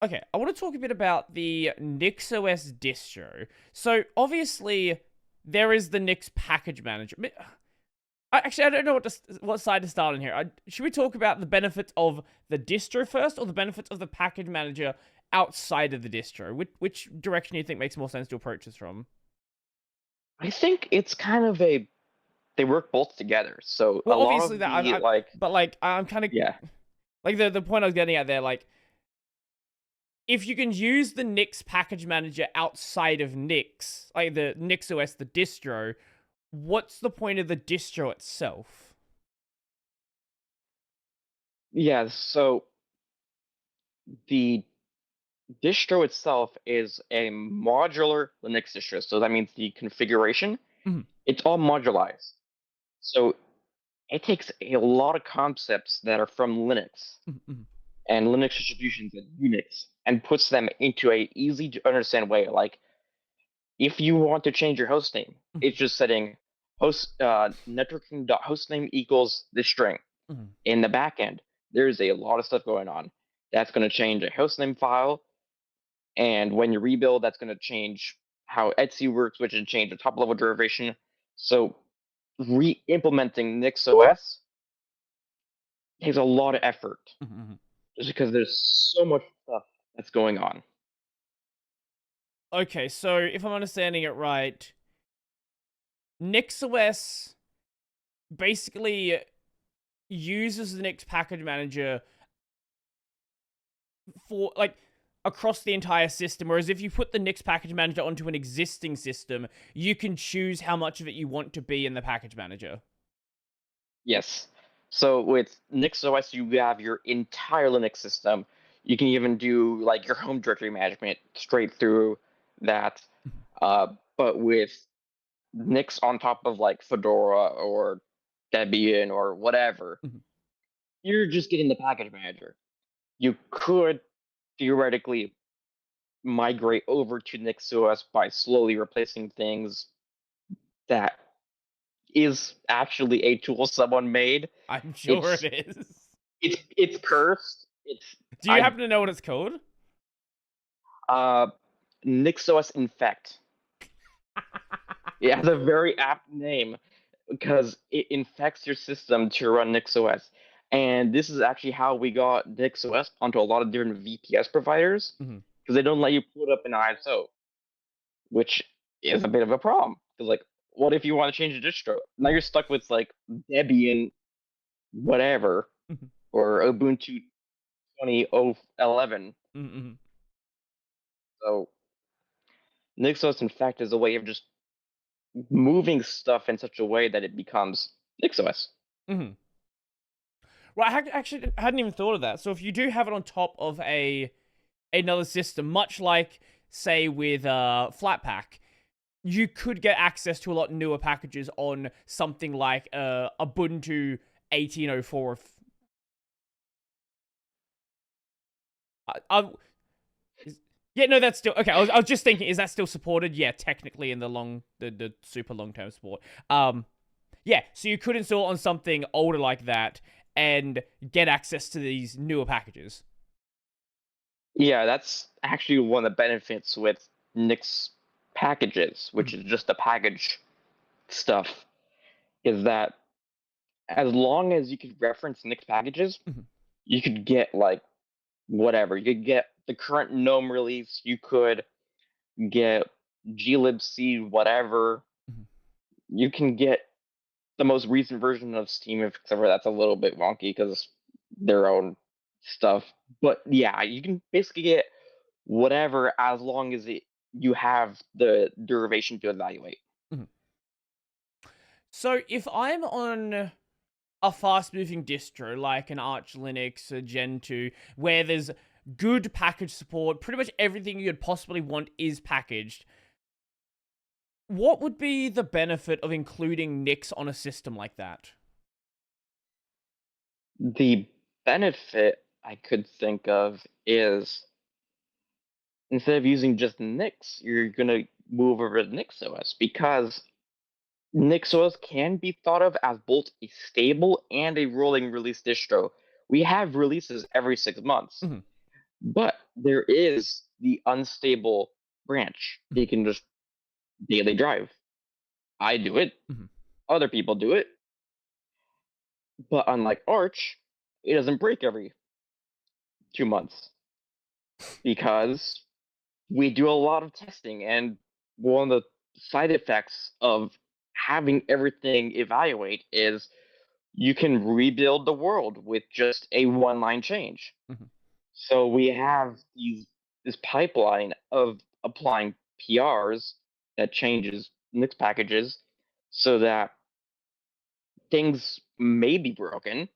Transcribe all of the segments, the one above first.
Okay, I want to talk a bit about the NixOS distro. So obviously, there is the Nix package manager. Actually, I don't know what side to start on here. Should we talk about the benefits of the distro first, or the benefits of the package manager outside of the distro? Which direction do you think makes more sense to approach this from? I think it's kind of they work both together. So a Well, lot obviously of that the like but like I'm kind of yeah. like the point I was getting at there. Like, if you can use the Nix package manager outside of Nix, like the NixOS, the distro, what's the point of the distro itself? Yeah, so the distro itself is a modular Linux distro. So that means the configuration, Mhm, it's all modularized. So it takes a lot of concepts that are from Linux mhm, mhm, and Linux distributions and Unix and puts them into a easy to understand way. Like if you want to change your host name, mhm, it's just setting networking.hostname equals this string. mhm. In the back end, there's a lot of stuff going on. That's going to change a hostname file, and when you rebuild, that's going to change how Etsy works, which is change the top level derivation. So re-implementing NixOS takes a lot of effort, Mhm, mhm. just because there's so much stuff that's going on. Okay, so if I'm understanding it right, NixOS basically uses the Nix package manager for like across the entire system, whereas if you put the Nix package manager onto an existing system, you can choose how much of it you want to be in the package manager. Yes. So with NixOS, you have your entire Linux system. You can even do like your home directory management straight through that. Uh, but with Nix on top of like Fedora or Debian or whatever, Mhm. you're just getting the package manager. You could theoretically migrate over to NixOS by slowly replacing things that is actually a tool someone made. I'm sure it It's is. it's cursed. It's Do you I happen to know what it's called? uh NixOS infect. It has a very apt name because it infects your system to run NixOS. And this is actually how we got NixOS onto a lot of different VPS providers Mhm. because they don't let you put up an ISO, which is a bit of a problem. Because like, what if you want to change the distro? Now Mhm. you're stuck with like Debian, whatever, Mhm. or Ubuntu 2011. Mhm. So NixOS infect is a way of just moving stuff in such a way that it becomes NixOS. Mhm. Right, actually hadn't even thought of that. So if you do have it on top of a another system, much like say with Flatpak, you could get access to a lot newer packages on something like Ubuntu 1804. I, yeah, no, that's still okay. I was just thinking, is that still supported? Yeah, technically in the super long term support. Yeah, so you could install on something older like that and get access to these newer packages. Yeah, that's actually one of the benefits with Nix packages, which Mhm, is just the package stuff, is that as long as you could reference Nix packages, mhm, you could get like whatever. You could get the current GNOME release, you could get glibc, whatever. mhm. You can get the most recent version of Steam, except for that's a little bit wonky because their own stuff. But yeah, you can basically get whatever as long as you have the derivation to evaluate. Mhm. So if I'm on a fast moving distro like an Arch Linux, a Gentoo, where there's good package support, pretty much everything you'd possibly want is packaged. What would be the benefit of including Nix on a system like that? The benefit I could think of is instead of using just Nix, you're gonna move over to NixOS because NixOS can be thought of as both a stable and a rolling release distro. We have releases every 6 months. Mhm, But there is the unstable branch that you can just daily drive. I do it, Mhm. other people do it, but unlike Arch, it doesn't break every 2 months because we do a lot of testing. And one of the side effects of having everything evaluate is you can rebuild the world with just a one line change. Mhm. So we have this pipeline of applying PRs that changes Nix packages so that things may be broken,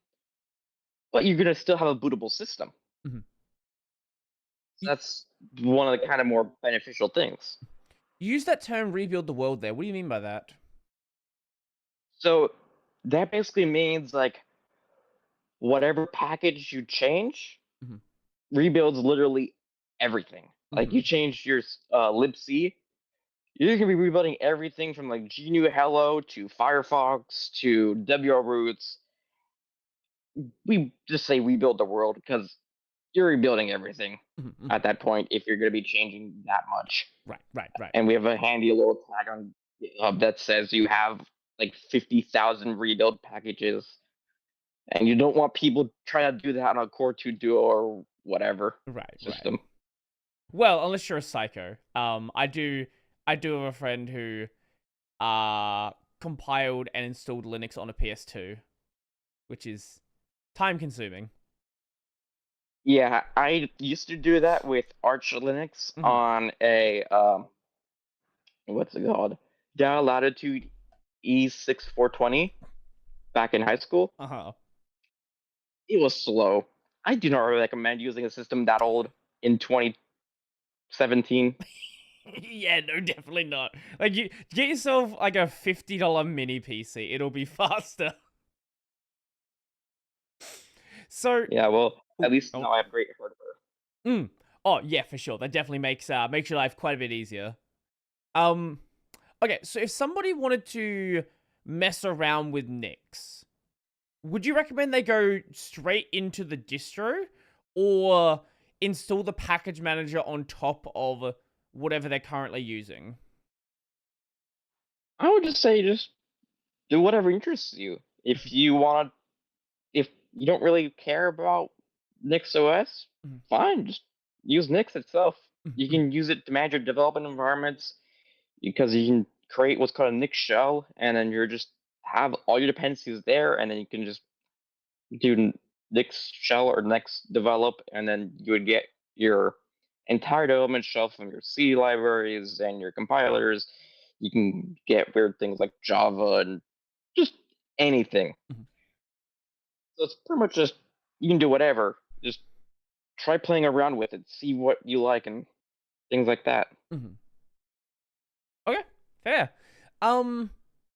but you're gonna still have a bootable system. Mhm. So You that's one of the kind of more beneficial things. you use that term "rebuild the world" there. What do you mean by that? So that basically means like whatever package you change Mhm. rebuilds literally everything. Like you Mhm. change your libc, you're gonna be rebuilding everything from like GNU Hello to Firefox to WR roots. We just say rebuild the world because you're rebuilding everything Mhm. at Mhm. that point if you're gonna be changing that much. Right. Right. Right. And we have a handy little tag on GitHub that says you have like 50,000 rebuild packages, and you don't want people trying to do that on a Core 2 Duo or whatever Right. Right. system. Well, unless you're a psycho. I do have a friend who compiled and installed Linux on a PS2, which is time consuming. Yeah, I used to do that with Arch Linux Mhm. on a what's it called? Dell Latitude E6420 back in high school. Uh-huh. It was slow. I do not recommend using a system that old in 2017. Yeah, no, definitely not. Like you get yourself like a $50 mini PC. It'll be faster. So, Yeah, well, at oh, least oh, now I have great hardware. mm. Oh, yeah, for sure. That definitely makes your life quite a bit easier. Um, okay, so if somebody wanted to mess around with Nix, would you recommend they go straight into the distro or install the package manager on top of whatever they're currently using? I would just say just do whatever interests you. If you want, if you don't really care about NixOS, Mhm, fine, just use Nix itself. mhm, You mhm, can use it to manage your development environments because you can create what's called a Nix shell, and then you're just have all your dependencies there, and then you can just do Nix shell or Nix develop, and then you would get your entire development shelf from your C libraries and your compilers. You can get weird things like Java and just anything. mhm, So it's pretty much just you can do whatever. Just try playing around with it, see what you like and things like that. mhm. Okay, fair.